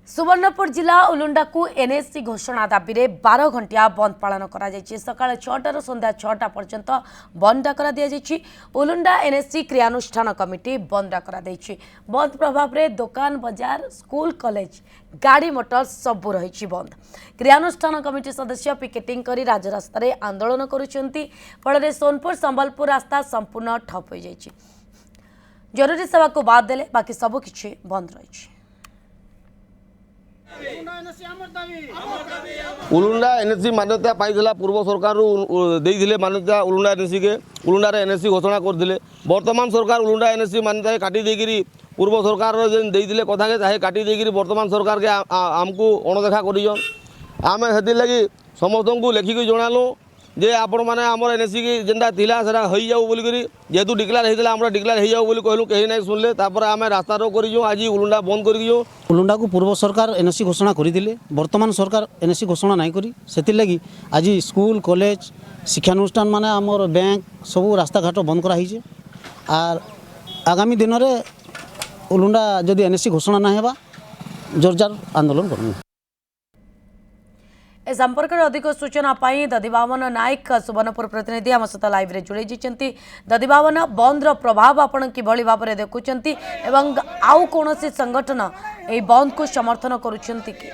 सुवर्णपुर जिला उलुंडा को एनएससी घोषणा दाबी में 12 घंटिया बंद पालन करा सकाळ 6टार संध्या 6टा पर्यंत बंद डाकरा दि उलुंडा एनएससी क्रियानुष्ठान कमिटी बंद डाकरा बंद प्रभाव में दुकान बाजार स्कूल कॉलेज गाड़ी मोटर सबू रही बंद। क्रियानुष्ठान कमिटी सदस्य पिकेटिंग कर राजरास्तार आंदोलन कर सोनपुर संबलपुर रास्ता संपूर्ण ठप हो जाए। जरूरी सेवा को बाद देले बाकी सबकि बंद रही। उलुंडा एनएससी मान्यता पाई पूर्व सरकार देइथिले मान्यता उलुंडा एनएससी के उलुंडा एनएससी घोषणा करथिले। वर्तमान सरकार उलुंडा एनएससी मान्यता काटी देगिरी पूर्व सरकार जेन देइथिले कथा के ताहे काटी देगिरी वर्तमान सरकार के आमको अणदेखा करिजन। आमे हेति लागि समस्त को लेखिक जणालु जे आपण माने हमर एनएससी के जेंदा थिला सेरा होई जाऊ बोली करी जेतु डिक्लेयर हेतिला हमरा डिक्लेयर हे जाऊ बोली कहलु केही नै सुनले तापर आमे रास्ता रो करिजो आज उलुंडा बंद करिजो। उलुंडा को पूर्व सरकार एनएससी घोषणा करथिले वर्तमान सरकार एनएससी घोषणा नै करी सेति लागि आज स्कूल कॉलेज शिक्षानुष्ठान माने हमर बैंक सब रास्ता घाट बंद करा हिजे। आर आगामी दिन रे उलुंडा जदि एनएससी घोषणा ना हेबा जोरदार आंदोलन करनु। ए संपर्क में अधिक सूचना पाई दधिबावन नायक सुवर्णपुर प्रतिनिधि आम सहित लाइव रे जोड़े दधिबावन बंद प्रभाव आपण किभली भाव में देखुंट एवं आउ कौन संगठन ए बंद को समर्थन करुछंती कि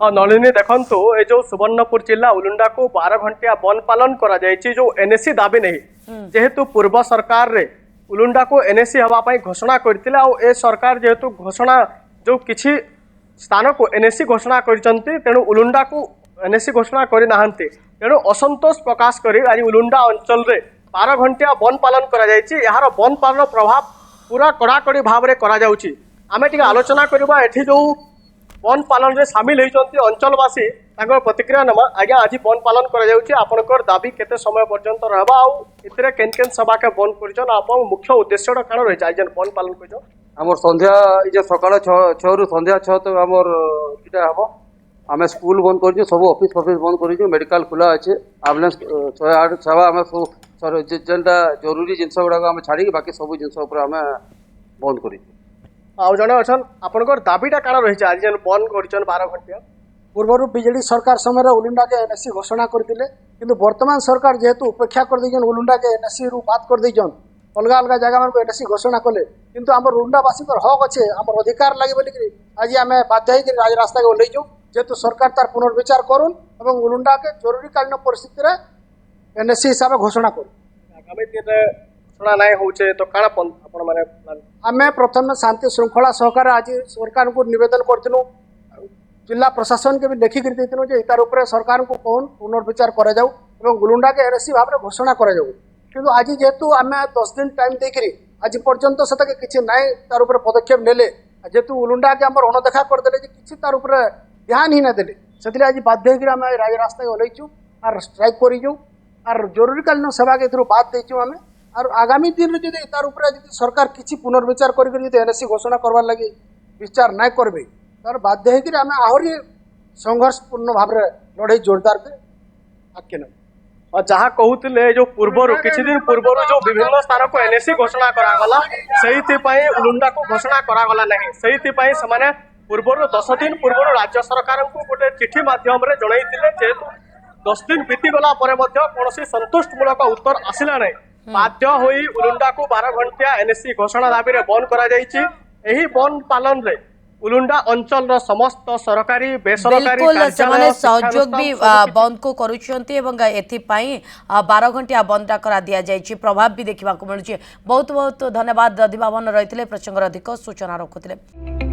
नलिनी देखंतु ए जो सुवर्णपुर जिला उलुंडा को 12 घंटिया बंद पालन करा जायछि जो एनएससी दाबी नहीं जेहेतु पूर्व सरकार रे उलुंडा को एनएससी हवाई घोषणा करथिला ए सरकार जेहेतु घोषणा जो किछि स्थान को एनएससी घोषणा करचंती तेणु उलुंडा को एनएससी घोषणा करि नाहंती तेणु असंतोष प्रकाश करी आज उलुंडा अंचल रे 12 घंटिया बंद पालन करा जायछि। यार बंद पालन प्रभाव पूरा कड़ाकड़ी भाव रे करा जाउछि। आमे टिके आलोचना करबा एठी जो बंद पालन रे शामिल होइचंती अंचलवासी तांकर प्रतिक्रिया नमा आज्ञा आज बंद पालन करा जाउछि। आपनकर दाबी केते समय पर्यंत रहबा आ इतरे केन केन सभा के बंद करछन आपन मुख्य उद्देश्य काण रहि जाय जन बंद पालन करछन। हमर संध्या इ जे सकाळ 6 रु संध्या 6 तक हमर इटा हबो। आमे स्कूल बंद करछु सब ऑफिस बंद करछु मेडिकल खुला अछि एम्बुलेंस 108 सेवा आमे सब जेनटा जरूरी जिंस गुडा आमे छाडी बाकी सब जिंस ऊपर आमे बंद करछु। आ जने अछन आपनकर दाबीटा काण रहि जाय जन बंद करछन 12 घंटिया पूर्व बीजेडी सरकार समय उलुंडा के एनएससी घोषणा करते किंतु वर्तमान सरकार जेहेतु उपेक्षा कर दीजन उलुंडा के एनएससी रु बात कर दीजन अलग अलग जगह में एनएससी घोषणा कले किंतु आम उलुंडावासी हक अच्छे आम अधिकार लगे बोलिक आज आम बाध्य राज रास्ता के ओल्लैचु जेहेतु सरकार तार पुनर्विचार करुन और उलुंडा के जरूरीकालीन परिस्थिति एनएससी हिसाब से घोषणा कर आगामी दिन घोषणा नहीं होचे तो काण आपण माने आम प्रथम शांति श्रृंखला सहकार आज सरकार को निवेदन करथिनु जिला प्रशासन के भी लेखिक देते तार उपर सरकार को कौन पुनर्विचार करा जाऊ और उलुंडा के एनएससी भाव में घोषणा करा जाऊ किंतु आज जेहेतु आम 10 दिन टाइम देकरी आज पर्यंत से किसी ना तार उपर पदक्षेप नेले जेहेतु उलुंडा के आम अणदेखा करदे कि तार उपर ध्यान ही ना देले से आज बाध्य आम राजरास्ता ओल्लैचु आर स्ट्राइक करूँ आर जरूरीकालीन सेवा के बाद देचु आम और आगामी दिन में जब तार उपर सरकार किसी पुनर्विचार कर एनएससी घोषणा करवार लगी विचार ना करबे तार बाध्य होकर आम आहरी संघर्षपूर्ण भाव में लड़ाई जोरदार के आगे न और जहाँ कहते जो पूर्वर किछि दिन पूर्वर जो विभिन्न स्थान को एनएससी घोषणा करागला से उलुंडा को घोषणा करागला नहीं से पूर्वर 10 दिन पूर्व राज्य सरकार को गोटे चिठी माध्यम जनईले जेहेतु 10 दिन बीतीगला कौन संतुष्टमूलक उत्तर आसला नहीं बाध्य होई उलुंडा को 12 घंटिया एनएससी घोषणा दाबी रे बंद करा जायछि। एही बंद पालन रे उलुंडा अंचल सरकारी बेसरकारी सहयोग भी बंद को करुछंती एवं एथिपाई 12 घंटिया बंद करा दिया जायछि। प्रभाव भी देखा मिलुछि। बहुत बहुत धन्यवाद दधिबावन रही प्रसंग अधिक सूचना रखुले।